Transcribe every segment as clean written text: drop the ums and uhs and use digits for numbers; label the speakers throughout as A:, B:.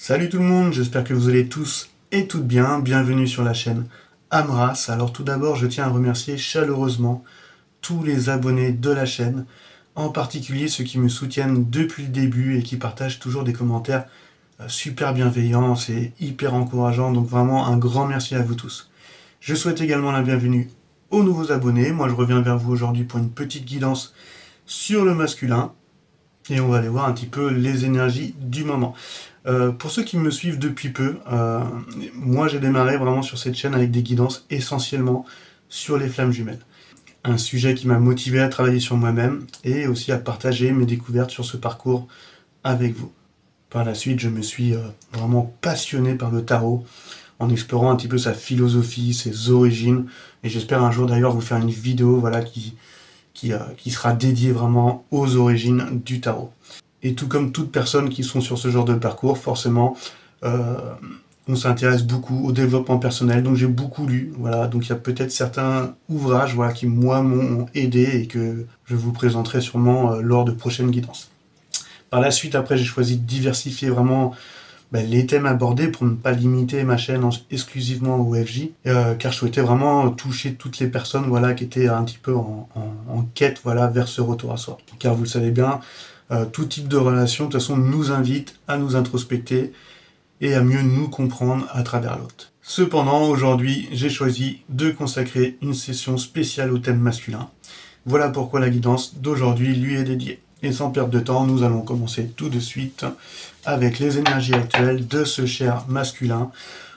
A: Salut tout le monde, j'espère que vous allez tous et toutes bien. Bienvenue sur la chaîne Amras. Alors tout d'abord, je tiens à remercier chaleureusement tous les abonnés de la chaîne, en particulier ceux qui me soutiennent depuis le début et qui partagent toujours des commentaires super bienveillants. C'est hyper encourageant, donc vraiment un grand merci à vous tous. Je souhaite également la bienvenue aux nouveaux abonnés. Moi, je reviens vers vous aujourd'hui pour une petite guidance sur le masculin. Et on va aller voir un petit peu les énergies du moment. Pour ceux qui me suivent depuis peu, moi j'ai démarré vraiment sur cette chaîne avec des guidances essentiellement sur les flammes jumelles. Un sujet qui m'a motivé à travailler sur moi-même et aussi à partager mes découvertes sur ce parcours avec vous. Par la suite, je me suis vraiment passionné par le tarot en explorant un petit peu sa philosophie, ses origines. Et j'espère un jour d'ailleurs vous faire une vidéo voilà, qui sera dédiée vraiment aux origines du tarot. Et tout comme toutes personnes qui sont sur ce genre de parcours, forcément, on s'intéresse beaucoup au développement personnel. Donc j'ai beaucoup lu, voilà. Donc il y a peut-être certains ouvrages, voilà, qui moi m'ont aidé et que je vous présenterai sûrement lors de prochaines guidances. Par la suite, après, j'ai choisi de diversifier vraiment les thèmes abordés pour ne pas limiter ma chaîne exclusivement au FJ, car je souhaitais vraiment toucher toutes les personnes voilà, qui étaient un petit peu en quête voilà, vers ce retour à soi. Car vous le savez bien, tout type de relation, de toute façon, nous invite à nous introspecter et à mieux nous comprendre à travers l'autre. Cependant, aujourd'hui, j'ai choisi de consacrer une session spéciale au thème masculin. Voilà pourquoi la guidance d'aujourd'hui lui est dédiée. Et sans perdre de temps, nous allons commencer tout de suite avec les énergies actuelles de ce cher masculin.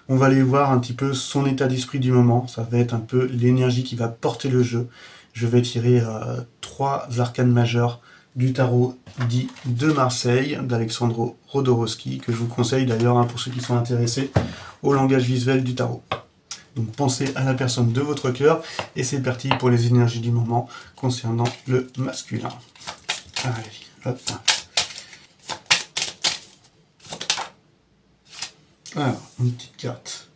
A: On va aller voir un petit peu son état d'esprit du moment. Ça va être un peu l'énergie qui va porter le jeu. Je vais tirer 3 arcanes majeures du tarot dit de Marseille, d'Alexandro Rodorowski, que je vous conseille d'ailleurs pour ceux qui sont intéressés au langage visuel du tarot. Donc pensez à la personne de votre cœur et c'est parti pour les énergies du moment concernant le masculin. Allez, hop. Alors, une petite carte.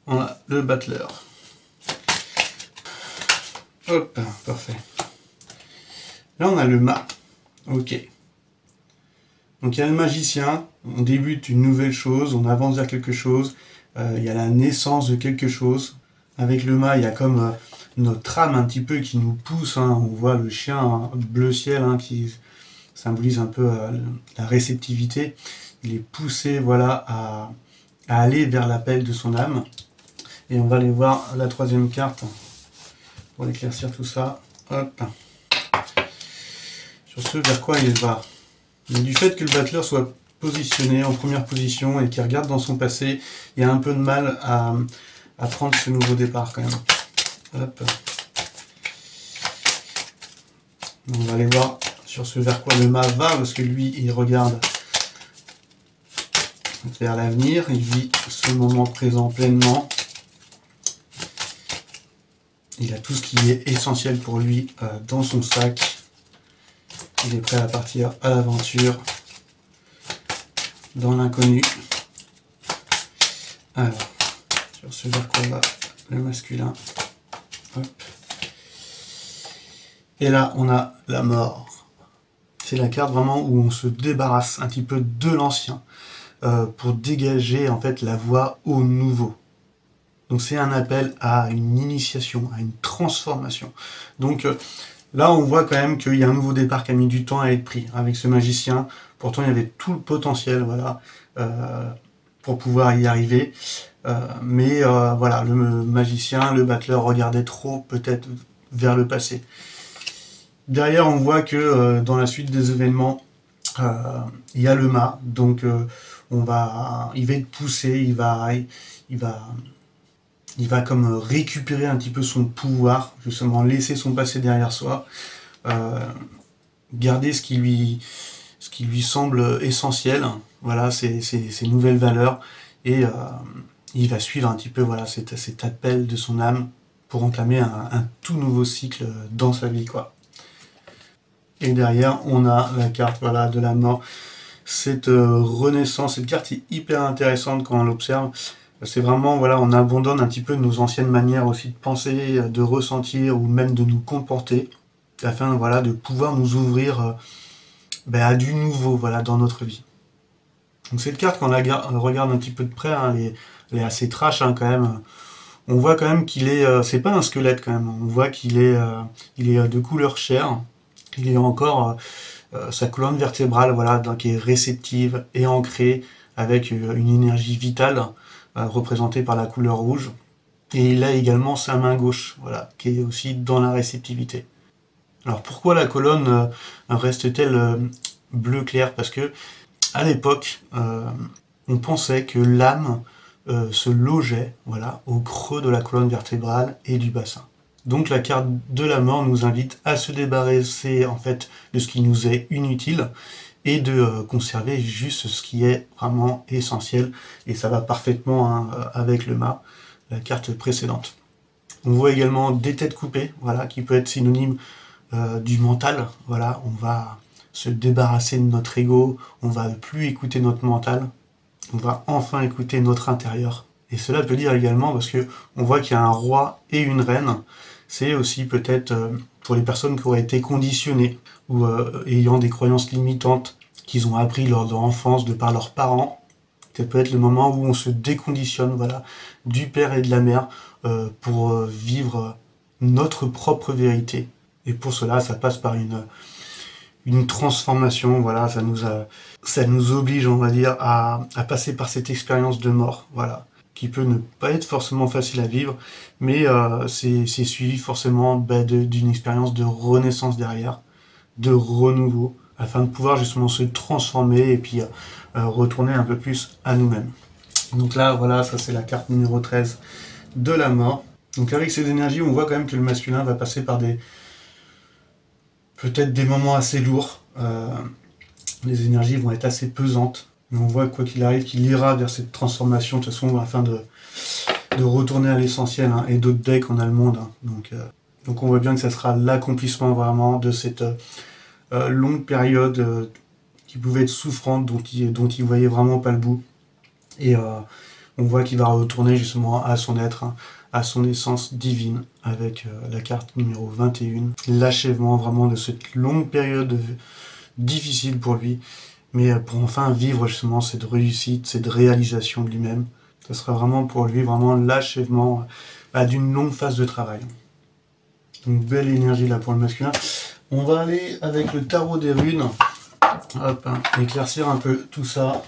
A: On a le battleur. Hop, parfait. Là, on a le mât. Ok. Donc, il y a le magicien. On débute une nouvelle chose, on avance vers quelque chose. Il y a la naissance de quelque chose. Avec le mât, il y a comme notre âme un petit peu qui nous pousse. On voit le chien bleu ciel qui symbolise un peu la réceptivité. Il est poussé voilà, à aller vers l'appel de son âme. Et on va aller voir la troisième carte pour éclaircir tout ça. Hop. Sur ce vers quoi il va. Mais du fait que le battleur soit positionné en première position et qu'il regarde dans son passé, il y a un peu de mal à prendre ce nouveau départ quand même. Hop. On va aller voir sur ce vers quoi le mât va, parce que lui, il regarde vers l'avenir, il vit ce moment présent pleinement. Il a tout ce qui est essentiel pour lui dans son sac. Il est prêt à partir à l'aventure, dans l'inconnu. Alors, sur ce vers quoi va le masculin. Hop. Et là, on a la mort. C'est la carte vraiment où on se débarrasse un petit peu de l'ancien pour dégager en fait la voie au nouveau. Donc c'est un appel à une initiation, à une transformation. Donc là, on voit quand même qu'il y a un nouveau départ qui a mis du temps à être pris avec ce magicien. Pourtant, il y avait tout le potentiel, voilà, pour pouvoir y arriver. Mais voilà, le magicien, le battleur regardait trop peut-être vers le passé. Derrière, on voit que dans la suite des événements, il y a le mât. Donc, il va être poussé, il va comme récupérer un petit peu son pouvoir, justement laisser son passé derrière soi, garder ce qui lui semble essentiel, voilà, ses nouvelles valeurs, et il va suivre un petit peu voilà, cet appel de son âme pour entamer un tout nouveau cycle dans sa vie, quoi. Et derrière, on a la carte voilà, de la mort, cette renaissance. Cette carte est hyper intéressante quand on l'observe. C'est vraiment, voilà, on abandonne un petit peu nos anciennes manières aussi de penser, de ressentir ou même de nous comporter, afin voilà, de pouvoir nous ouvrir à du nouveau voilà, dans notre vie. Donc cette carte, quand on regarde un petit peu de près, hein, elle est assez trash hein, quand même. On voit quand même qu'il est, c'est pas un squelette quand même. On voit il est de couleur chair. Il est encore sa colonne vertébrale, voilà, donc, qui est réceptive et ancrée avec une énergie vitale représentée par la couleur rouge. Et il a également sa main gauche, voilà, qui est aussi dans la réceptivité. Alors pourquoi la colonne reste-t-elle bleu clair? Parce que à l'époque, on pensait que l'âme se logeait, voilà, au creux de la colonne vertébrale et du bassin. Donc la carte de la mort nous invite à se débarrasser en fait de ce qui nous est inutile et de conserver juste ce qui est vraiment essentiel. Et ça va parfaitement hein, avec le mât, la carte précédente. On voit également des têtes coupées, voilà, qui peut être synonyme du mental. Voilà, on va se débarrasser de notre ego, on va ne plus écouter notre mental, on va enfin écouter notre intérieur. Et cela peut dire également, parce que on voit qu'il y a un roi et une reine, c'est aussi peut-être pour les personnes qui auraient été conditionnées ou ayant des croyances limitantes qu'ils ont appris lors de leur enfance de par leurs parents. Ça peut être le moment où on se déconditionne, voilà, du père et de la mère pour vivre notre propre vérité. Et pour cela, ça passe par une transformation, voilà, ça nous oblige, on va dire, à passer par cette expérience de mort, voilà, qui peut ne pas être forcément facile à vivre, mais c'est suivi forcément d'une expérience de renaissance derrière, de renouveau, afin de pouvoir justement se transformer et puis retourner un peu plus à nous-mêmes. Donc là, voilà, ça c'est la carte numéro 13 de la mort. Donc avec ces énergies, on voit quand même que le masculin va passer par peut-être des moments assez lourds. Les énergies vont être assez pesantes. Mais on voit quoi qu'il arrive qu'il ira vers cette transformation de toute façon afin de retourner à l'essentiel. Hein, et d'autres decks, on a le monde. Hein, donc on voit bien que ça sera l'accomplissement vraiment de cette longue période qui pouvait être souffrante, dont il voyait vraiment pas le bout. Et on voit qu'il va retourner justement à son être, hein, à son essence divine, avec la carte numéro 21, l'achèvement vraiment de cette longue période difficile pour lui, mais pour enfin vivre justement cette réussite, cette réalisation de lui-même. Ce sera vraiment pour lui vraiment l'achèvement d'une longue phase de travail. Donc belle énergie là pour le masculin. On va aller avec le tarot des runes, hop, hein, éclaircir un peu tout ça.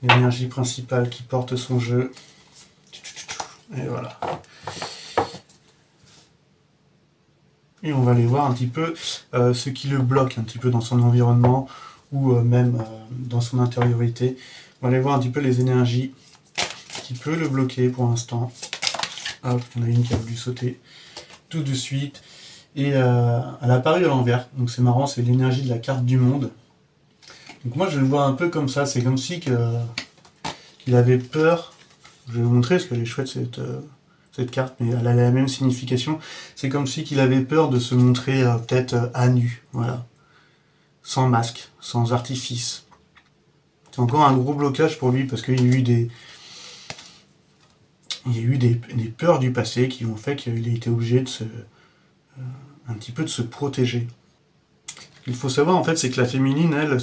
A: L'énergie principale qui porte son jeu. Et voilà. Et on va aller voir un petit peu ce qui le bloque un petit peu dans son environnement ou même dans son intériorité. On va aller voir un petit peu les énergies qui peuvent le bloquer pour l'instant. Hop, il y en a une qui a voulu sauter tout de suite. Et elle a apparu à l'envers. Donc c'est marrant, c'est l'énergie de la carte du monde. Donc moi je le vois un peu comme ça. C'est comme si qu'il avait peur. Je vais vous montrer parce qu'elle est chouette cette carte, mais elle a la même signification. C'est comme si qu'il avait peur de se montrer peut-être à nu, voilà, sans masque, sans artifice. C'est encore un gros blocage pour lui parce qu'il y a eu des peurs du passé qui ont fait qu'il a été obligé de un petit peu de se protéger. Ce qu'il faut savoir en fait, c'est que la féminine, elle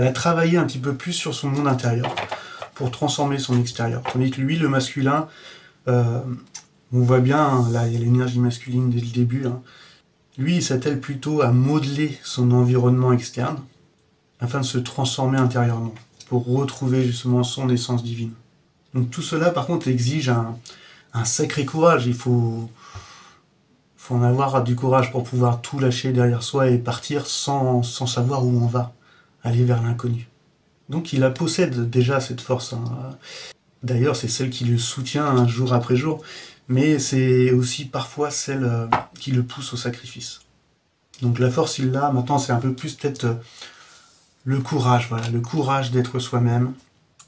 A: a travaillé un petit peu plus sur son monde intérieur pour transformer son extérieur. Tandis que lui, le masculin, on voit bien, hein, là il y a l'énergie masculine dès le début, hein. Lui il s'attelle plutôt à modeler son environnement externe afin de se transformer intérieurement pour retrouver justement son essence divine. Donc tout cela par contre exige un sacré courage. Il faut en avoir du courage pour pouvoir tout lâcher derrière soi et partir sans savoir où on va, aller vers l'inconnu. Donc il la possède déjà cette force, hein. D'ailleurs c'est celle qui le soutient hein, jour après jour, mais c'est aussi parfois celle qui le pousse au sacrifice. Donc la force il l'a, maintenant c'est un peu plus peut-être le courage, voilà, le courage d'être soi-même.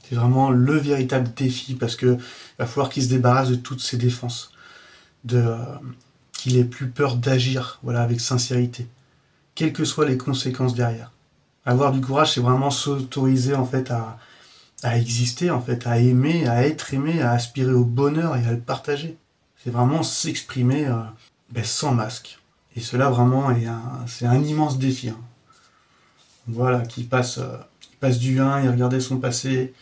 A: C'est vraiment le véritable défi parce que va falloir qu'il se débarrasse de toutes ses défenses, qu'il ait plus peur d'agir, voilà, avec sincérité, quelles que soient les conséquences derrière. Avoir du courage, c'est vraiment s'autoriser en fait à exister, en fait, à aimer, à être aimé, à aspirer au bonheur et à le partager. C'est vraiment s'exprimer sans masque. Et cela vraiment c'est un immense défi. Hein. Voilà, qui passe Il passe du 1, il regardait son passé,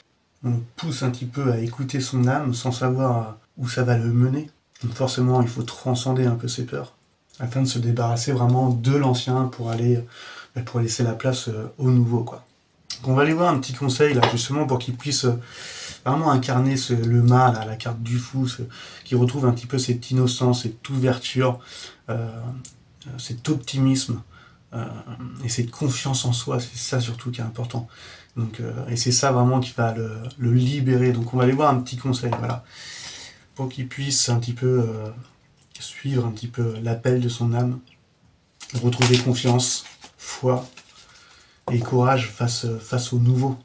A: on pousse un petit peu à écouter son âme sans savoir où ça va le mener. Donc forcément, il faut transcender un peu ses peurs, afin de se débarrasser vraiment de l'ancien pour laisser la place au nouveau, quoi. Donc on va aller voir un petit conseil là justement pour qu'il puisse vraiment incarner le mal, la carte du fou, qui retrouve un petit peu cette innocence, cette ouverture, cet optimisme et cette confiance en soi. C'est ça surtout qui est important. Donc, et c'est ça vraiment qui va le libérer. Donc on va aller voir un petit conseil, voilà, pour qu'il puisse un petit peu suivre un petit peu l'appel de son âme, retrouver confiance, foi et courage face au nouveau,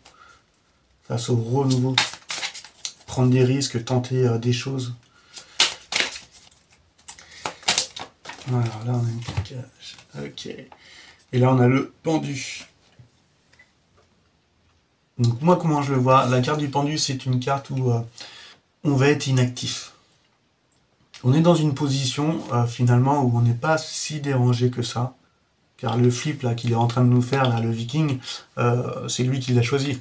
A: face au renouveau, prendre des risques, tenter des choses. Voilà, là on a une petite cage. Ok. Et là on a le pendu. Donc moi comment je le vois, la carte du pendu c'est une carte où on va être inactif. On est dans une position finalement où on n'est pas si dérangé que ça. Car le flip là qu'il est en train de nous faire, là, le viking, c'est lui qui l'a choisi.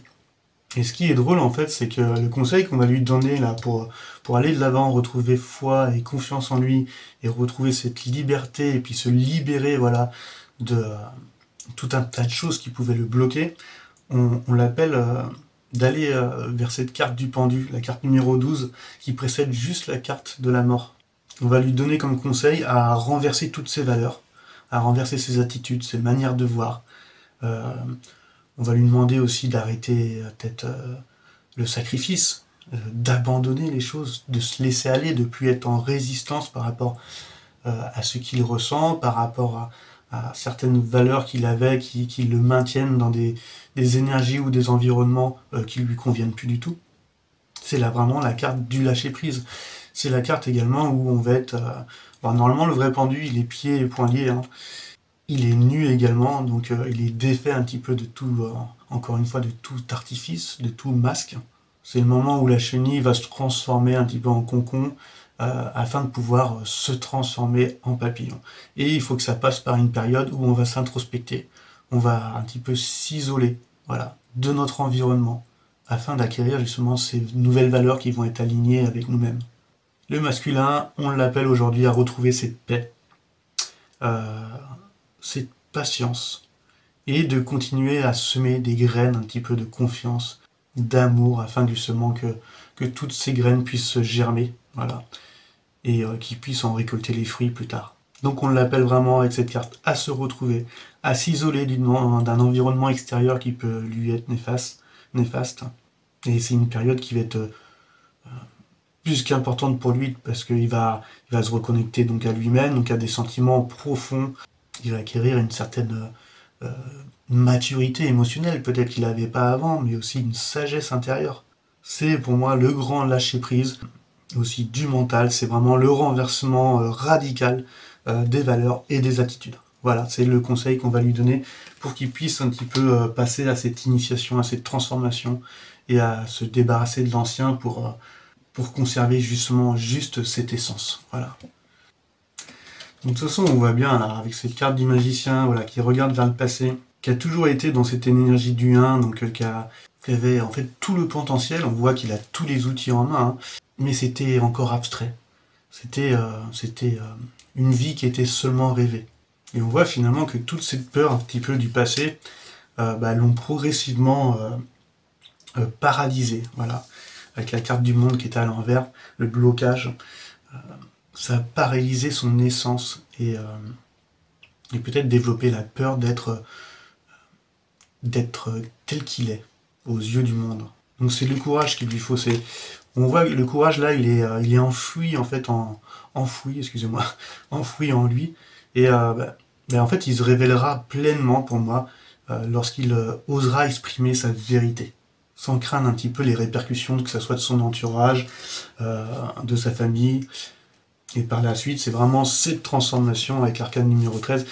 A: Et ce qui est drôle en fait, c'est que le conseil qu'on va lui donner là pour aller de l'avant, retrouver foi et confiance en lui, et retrouver cette liberté, et puis se libérer voilà, de tout un tas de choses qui pouvaient le bloquer, on l'appelle d'aller vers cette carte du pendu, la carte numéro 12, qui précède juste la carte de la mort. On va lui donner comme conseil à renverser toutes ses valeurs, à renverser ses attitudes, ses manières de voir. On va lui demander aussi d'arrêter peut-être le sacrifice, d'abandonner les choses, de se laisser aller, de plus être en résistance par rapport à ce qu'il ressent, par rapport à certaines valeurs qu'il avait qui le maintiennent dans des énergies ou des environnements qui lui conviennent plus du tout. C'est là vraiment la carte du lâcher-prise. C'est la carte également où on va être... normalement, le vrai pendu, il est pieds et poings liés, hein. Il est nu également, donc il est défait un petit peu de tout, encore une fois, de tout artifice, de tout masque. C'est le moment où la chenille va se transformer un petit peu en concon, afin de pouvoir se transformer en papillon. Et il faut que ça passe par une période où on va s'introspecter, on va un petit peu s'isoler, voilà, de notre environnement, afin d'acquérir justement ces nouvelles valeurs qui vont être alignées avec nous-mêmes. Le masculin, on l'appelle aujourd'hui à retrouver cette paix, cette patience, et de continuer à semer des graines un petit peu de confiance, d'amour, afin justement que toutes ces graines puissent se germer, voilà, et qu'ils puissent en récolter les fruits plus tard. Donc on l'appelle vraiment avec cette carte à se retrouver, à s'isoler d'un environnement extérieur qui peut lui être néfaste. Et c'est une période qui va être plus qu'importante pour lui parce qu'il va se reconnecter donc à lui-même, donc à des sentiments profonds. Il va acquérir une certaine maturité émotionnelle, peut-être qu'il n'avait pas avant, mais aussi une sagesse intérieure. C'est pour moi le grand lâcher-prise, aussi du mental, c'est vraiment le renversement radical des valeurs et des attitudes. Voilà, c'est le conseil qu'on va lui donner pour qu'il puisse un petit peu passer à cette initiation, à cette transformation et à se débarrasser de l'ancien pour conserver justement juste cette essence. Voilà. Donc, de toute façon, on voit bien là, avec cette carte du magicien, voilà, qui regarde vers le passé, qui a toujours été dans cette énergie du 1, donc qui avait en fait tout le potentiel. On voit qu'il a tous les outils en main, hein, mais c'était encore abstrait. C'était une vie qui était seulement rêvée. Et on voit finalement que toute cette peur un petit peu du passé l'ont progressivement paralysé. Voilà. Avec la carte du monde qui était à l'envers, le blocage, ça a paralysé son essence et peut-être développé la peur d'être tel qu'il est aux yeux du monde. Donc c'est le courage qu'il lui faut. On voit que le courage là, il est enfoui en fait, enfoui en lui. Et en fait, il se révélera pleinement pour moi lorsqu'il osera exprimer sa vérité, sans craindre un petit peu les répercussions, que ce soit de son entourage, de sa famille. Et par la suite, c'est vraiment cette transformation avec l'arcane numéro 13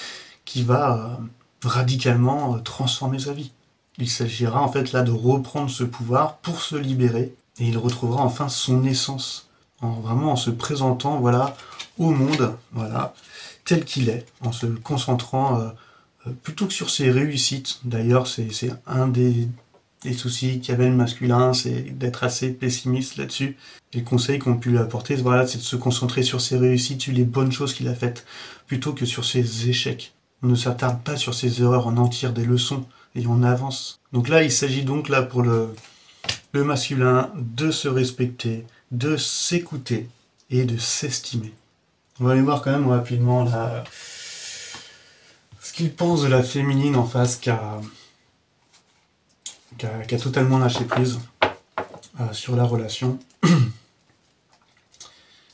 A: qui va radicalement transformer sa vie. Il s'agira en fait là de reprendre ce pouvoir pour se libérer, et il retrouvera enfin son essence, en se présentant voilà, au monde, voilà, tel qu'il est, en se concentrant plutôt que sur ses réussites. D'ailleurs, c'est un des les soucis qu'avait le masculin, c'est d'être assez pessimiste là-dessus. Et le conseil qu'on peut lui apporter, voilà, c'est de se concentrer sur ses réussites, sur les bonnes choses qu'il a faites, plutôt que sur ses échecs. On ne s'attarde pas sur ses erreurs, on en tire des leçons et on avance. Donc là, il s'agit donc là pour le masculin de se respecter, de s'écouter et de s'estimer. On va aller voir quand même rapidement là, ce qu'il pense de la féminine en face qui a totalement lâché prise sur la relation.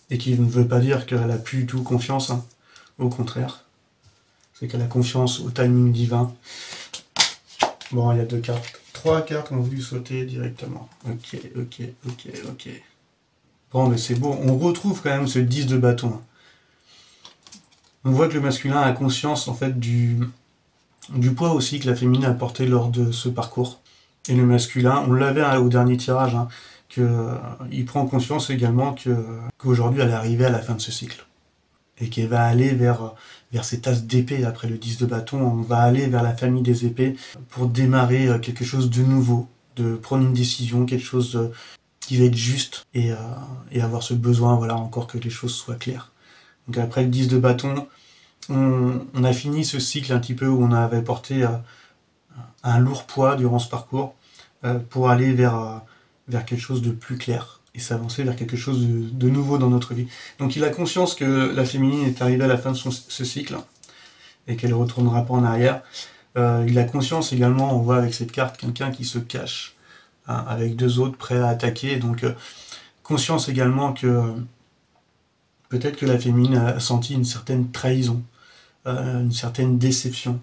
A: Et qui ne veut pas dire qu'elle a plus du tout confiance, hein. Au contraire. C'est qu'elle a confiance au timing divin. Bon, il y a 2 cartes. 3 cartes ont voulu sauter directement. Ok. Bon, mais c'est beau. On retrouve quand même ce 10 de bâton. On voit que le masculin a conscience en fait du poids aussi que la féminine a porté lors de ce parcours. Et le masculin, on l'avait au dernier tirage, hein, qu'il prend conscience également qu'aujourd'hui elle est arrivée à la fin de ce cycle. Et qu'elle va aller vers ces tasses d'épée après le 10 de bâton, on va aller vers la famille des épées pour démarrer quelque chose de nouveau, de prendre une décision, quelque chose qui va être juste et avoir ce besoin, voilà, encore que les choses soient claires. Donc après le 10 de bâton, on a fini ce cycle un petit peu où on avait porté un lourd poids durant ce parcours pour aller vers quelque chose de plus clair et s'avancer vers quelque chose de nouveau dans notre vie. Donc il a conscience que la féminine est arrivée à la fin de ce cycle et qu'elle ne retournera pas en arrière. Il a conscience également, on voit avec cette carte, quelqu'un qui se cache, hein, avec 2 autres prêts à attaquer. Donc conscience également que peut-être que la féminine a senti une certaine trahison, une certaine déception,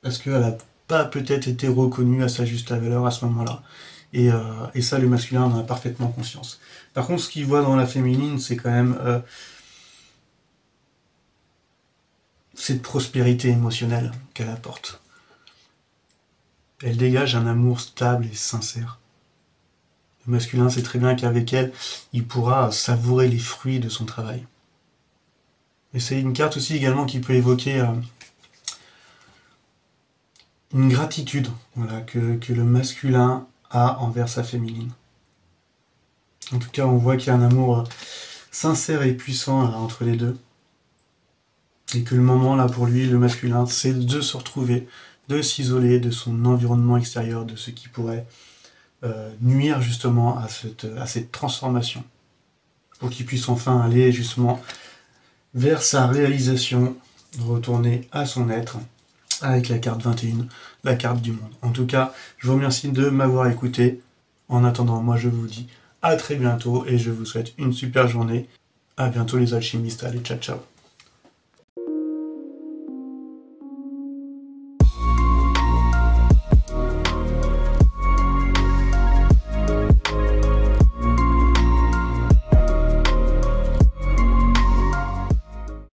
A: parce qu'elle n'a pas peut-être été reconnue à sa juste valeur à ce moment-là. Et ça, le masculin en a parfaitement conscience. Par contre, ce qu'il voit dans la féminine, c'est quand même cette prospérité émotionnelle qu'elle apporte. Elle dégage un amour stable et sincère. Le masculin sait très bien qu'avec elle, il pourra savourer les fruits de son travail. Et c'est une carte aussi également qui peut évoquer une gratitude, voilà, que le masculin a envers sa féminine. En tout cas, on voit qu'il y a un amour sincère et puissant entre les deux. Et que le moment, là, pour lui, le masculin, c'est de se retrouver, de s'isoler de son environnement extérieur, de ce qui pourrait nuire justement à cette transformation. Pour qu'il puisse enfin aller justement vers sa réalisation, retourner à son être, avec la carte 21, la carte du monde. En tout cas, je vous remercie de m'avoir écouté. En attendant, moi je vous dis à très bientôt et je vous souhaite une super journée. À bientôt les alchimistes, allez, ciao ciao.